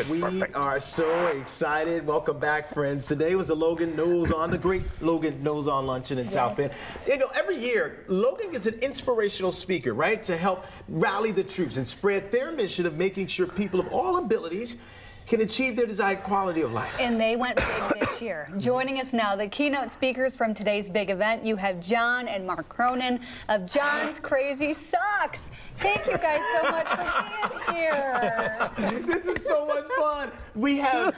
We are so excited. Welcome back, friends. Today was the Logan Knows On, the great Logan Knows On luncheon in South Bend. You know, every year, Logan gets an inspirational speaker, right, to help rally the troops and spread their mission of making sure people of all abilities can achieve their desired quality of life. And they went big this year. Joining us now, the keynote speakers from today's big event, you have John and Mark Cronin of John's Crazy Socks. Thank you guys so much for being here. This is so much fun. We have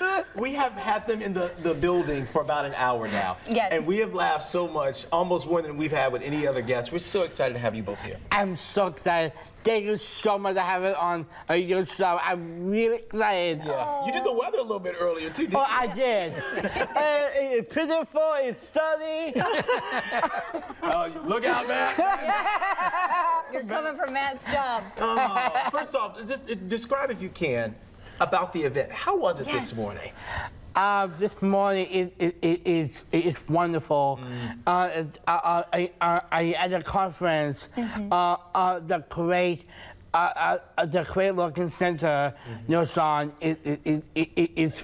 had them in the building for about an hour now. Yes. And we have laughed so much, almost more than we've had with any other guest. We're so excited to have you both here. I'm so excited. Thank you so much to have it on your show. I'm really excited. Yeah. You did the weather a little bit earlier too, didn't you? I did. It's pitiful, it's sunny. Look out, Matt. You're coming from Matt's job. First off, just describe, if you can, about the event. How was it this morning? This morning it's wonderful. At the conference, the great Logan Center, Sean, is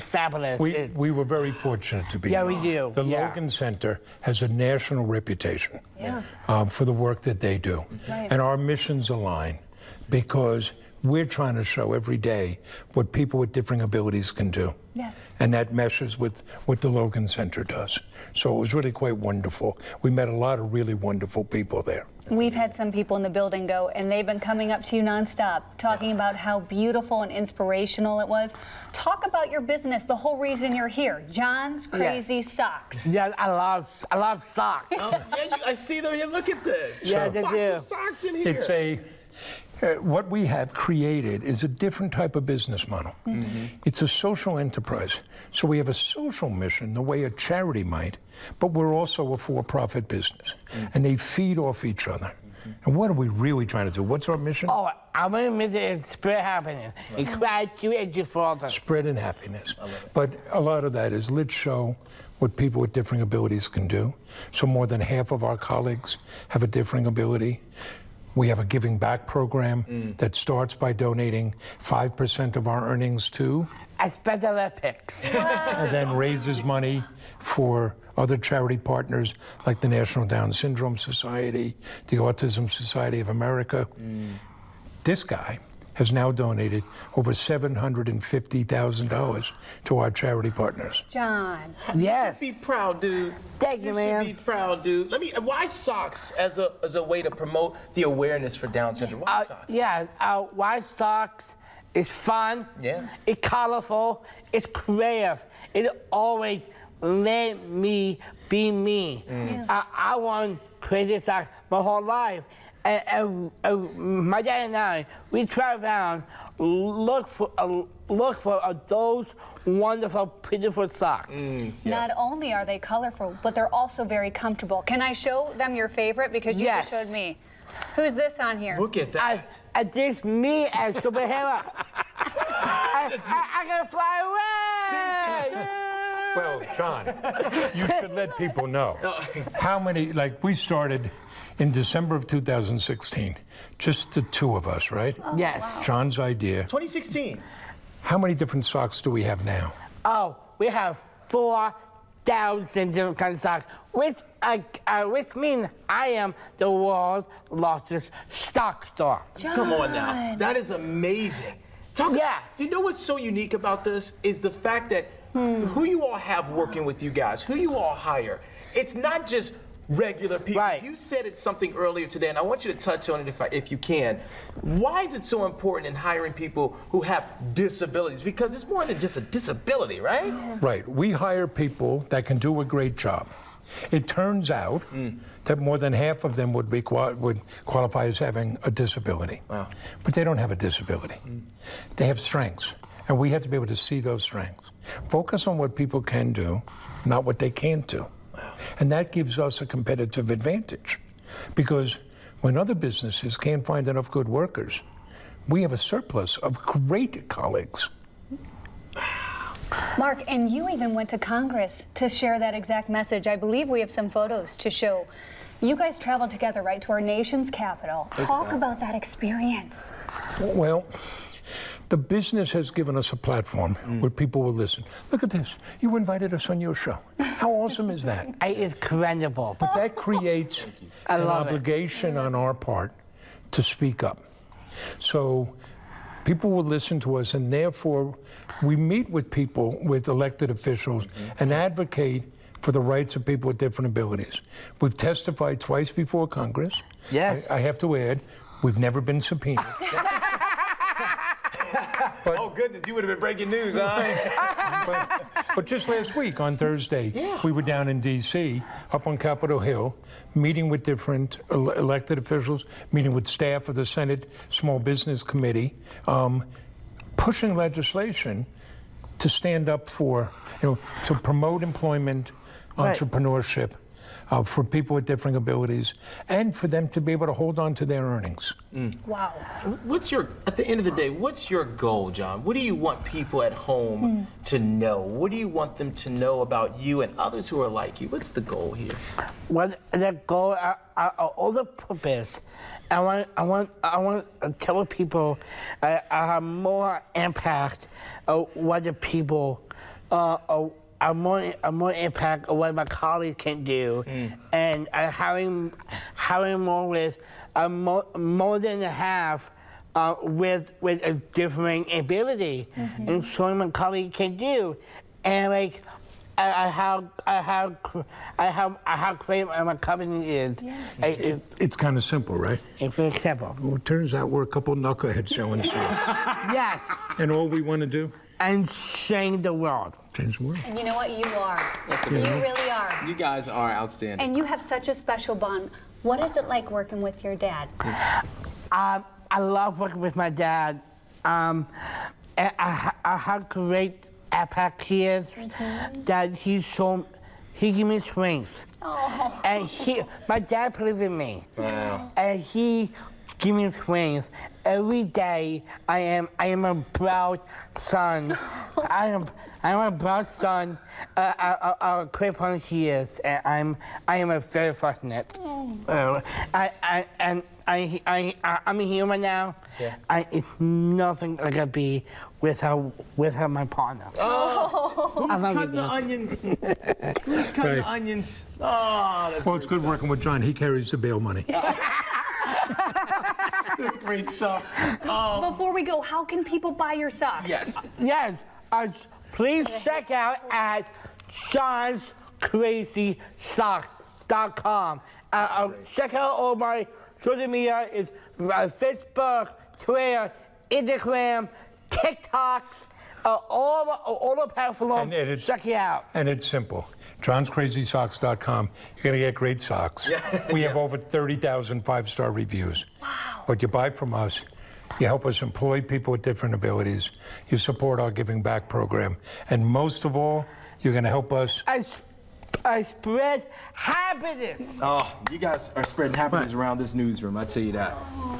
fabulous. We were very fortunate to be here. Yeah, we do. The Logan Center has a national reputation for the work that they do. Right. And our missions align because we're trying to show every day what people with differing abilities can do. Yes. And that meshes with what the Logan Center does. So it was really quite wonderful. We met a lot of really wonderful people there. We've had some people in the building go, and they've been coming up to you nonstop, talking about how beautiful and inspirational it was. Talk about your business, the whole reason you're here, John's Crazy Socks. Yeah, I love socks. Yeah, I see them here. Look at this. Yeah, they Lots do. of socks in here. It's what we have created is a different type of business model. It's a social enterprise. So we have a social mission the way a charity might, but we're also a for-profit business. And they feed off each other. And what are we really trying to do? What's our mission? Oh, our mission is spread happiness. Encourage you and you for others. Spread in happiness. But a lot of that is let's show what people with differing abilities can do. So more than half of our colleagues have a differing ability. We have a giving back program that starts by donating 5% of our earnings to Special Olympics. and then raises money for other charity partners like the National Down Syndrome Society, the Autism Society of America. This guy has now donated over $750,000 to our charity partners. John. Yes. You should be proud, dude. Thank you, man. You should be proud, dude. Why socks as a way to promote the awareness for Down syndrome? Why socks? Yeah, why socks is fun. Yeah. It's colorful. It's creative. It always let me be me. I want crazy socks my whole life. And my dad and I, we drive around, look for those wonderful, beautiful socks. Not only are they colorful, but they're also very comfortable. Can I show them your favorite? Because you just showed me. Who's this on here? Look at that. This me as superhero. I can fly away. Well, John, you should let people know how many, we started in December of 2016, just the two of us, right? Yes. Wow. John's idea. 2016. How many different socks do we have now? Oh, we have 4,000 different kinds of socks, which means I am the world's largest stock store. John. Come on now. That is amazing. You know what's so unique about this is the fact that who you all have working with you guys, who you all hire. It's not just regular people. Right. You said something earlier today, and I want you to touch on it if you can. Why is it so important in hiring people who have disabilities? Because it's more than just a disability, right? Right. We hire people that can do a great job. It turns out that more than half of them would qualify as having a disability. Wow. But they don't have a disability. They have strengths, and we have to be able to see those strengths. Focus on what people can do, not what they can't do. And that gives us a competitive advantage, because when other businesses can't find enough good workers, we have a surplus of great colleagues. Mark, and you even went to Congress to share that exact message. I believe we have some photos to show. You guys traveled together, right, to our nation's capital. Talk about that experience. Well, The business has given us a platform where people will listen. Look at this. You invited us on your show. How awesome is that? It's incredible. But that creates an obligation on our part to speak up. So people will listen to us, and therefore we meet with people, with elected officials, and advocate for the rights of people with different abilities. We've testified twice before Congress. Yes. I have to add, we've never been subpoenaed. But, oh, goodness, you would have been breaking news, huh? but just last week, on Thursday, we were down in D.C., up on Capitol Hill, meeting with different elected officials, meeting with staff of the Senate Small Business Committee, pushing legislation to stand up for, to promote employment, entrepreneurship, for people with different abilities, and for them to be able to hold on to their earnings. Wow. At the end of the day, what's your goal, John? What do you want people at home to know? What do you want them to know about you and others who are like you? What's the goal here? Well, the goal, all the purpose, I want to tell people I have more impact of what the people, more impact of what my colleagues can do, and having more with more than half with a differing ability, and showing my colleagues can do, and like I have great my company is. It's kind of simple, right? It's very simple. Well, it turns out we're a couple knuckleheads showing shit. Yes. And all we want to do? And change the world. Change the world. And you know what? You are. You really are. You guys are outstanding. And you have such a special bond. What is it like working with your dad? I love working with my dad. And I have great impact he is. That he gave me strength. Oh. And my dad believed in me. Wow. And he gave me strength. Every day I am a proud son. I am a proud son. A great person he is, and I am a very fortunate. I'm a human now. Yeah. It's nothing like I be without my partner. Oh, who's cutting the onions? Who's cutting the onions? Oh, that's well, it's good working with John. He carries the bail money. That's great stuff. Before we go, how can people buy your socks? Yes. Yes. Please check out at johnscrazysocks.com. Check out all my social media. It's Facebook, Twitter, Instagram, TikToks, all the platforms. Check it out. And it's simple. johnscrazysocks.com. You're going to get great socks. We have over 30,000 five-star reviews. Wow. What you buy from us, you help us employ people with different abilities. You support our Giving Back program. And most of all, you're going to help us. I spread happiness. Oh, you guys are spreading happiness around this newsroom, I tell you that.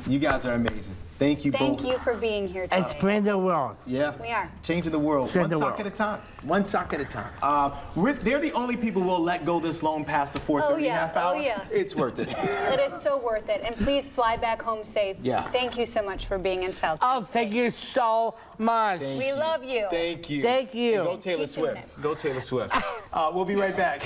You guys are amazing. Thank you both. Thank you for being here today. I spread the world. Yeah. We are. Changing the world. Spread One the sock world. at a time. One sock at a time. They're the only people who will let go this loan past the 4:30 half hour. Oh, yeah. It's worth it. It is so worth it. And please fly back home safe. Yeah. Thank you so much for being in South. Oh, thank you so much. We love you. Thank you. Thank you. And go Taylor Keep doing Swift. Go Taylor Swift. We'll be right back.